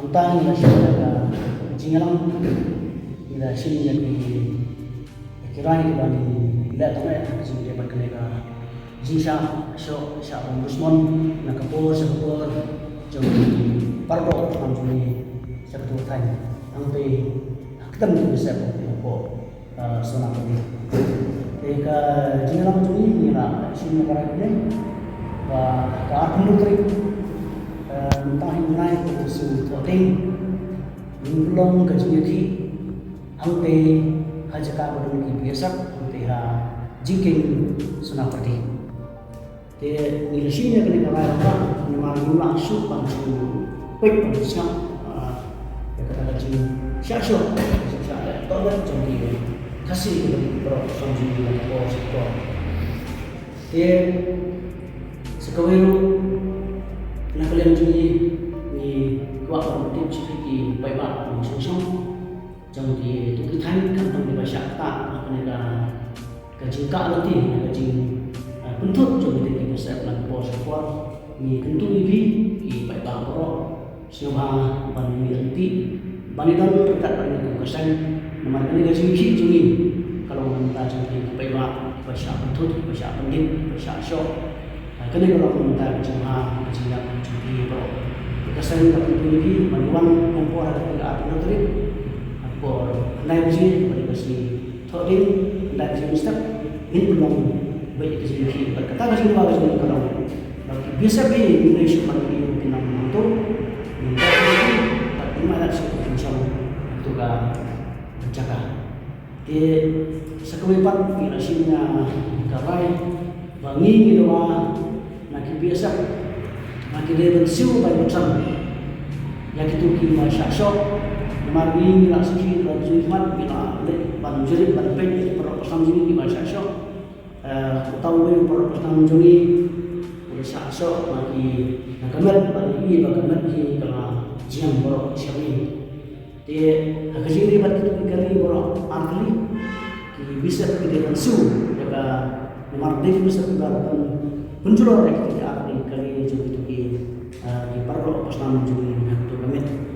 Mangtang ila siya ka jingalang ila siya ni kirani ba ni ila to ya kasi dia berkenega jisha so sha ombudsman nakapor sa kapor jom pardo ang juni sa tutan ang pe akdam ni sa ko sona ko ni ka jingalang juni ni na siya para ni ba ka atmutri tahin nai ko su toting long ka jiki ang te hajaka bodong ki biasak ang te ha jiking sunapati te nilasinya kini kamera ka ni marula su pang su pek pang sa ya kata ji syasyo sya tolan jong kasih pro sonji ko ko te sekawiru nakalian juni ni kuat orang ciki baik song jang di tu kan kan di bahasa tak kena kajingka nanti kajing bentuk jom di bahasa pelan bos kuat ni tentu ibi ki baik pro siapa bani nanti bani dan dekat bani kesan nomor kali kajing ki juni kalau minta jang baik bahasa bentuk bahasa pendek bahasa syok kena kalau minta jemaah kajingan jumpi pro kesan tak perlu lagi manuang kompor ada pada apa nanti por naik sini pada kasi thodin naik sini step ini belum baik kasi lagi berkata kasi bagus ni kalau bagi biasa be Indonesia bagi pinang itu minta lagi tak mana sih insya itu kan menjaga di sekewipat inasinya kapai bangi gitu nak biasa nak dia bensiu baik macam yang itu kita syok mari nak sini kalau Zulfan bila banjir banpen perasaan ini kita syok tahu yang perasaan ini udah syok lagi nak kemat bagi bagaimana ni kalau jiang borok syawin dia hak jadi buat kita kali borok arti bisa kita bensiu jaga mardek bisa kita penjualan kita arti kali jadi di perlu pesan juni untuk kami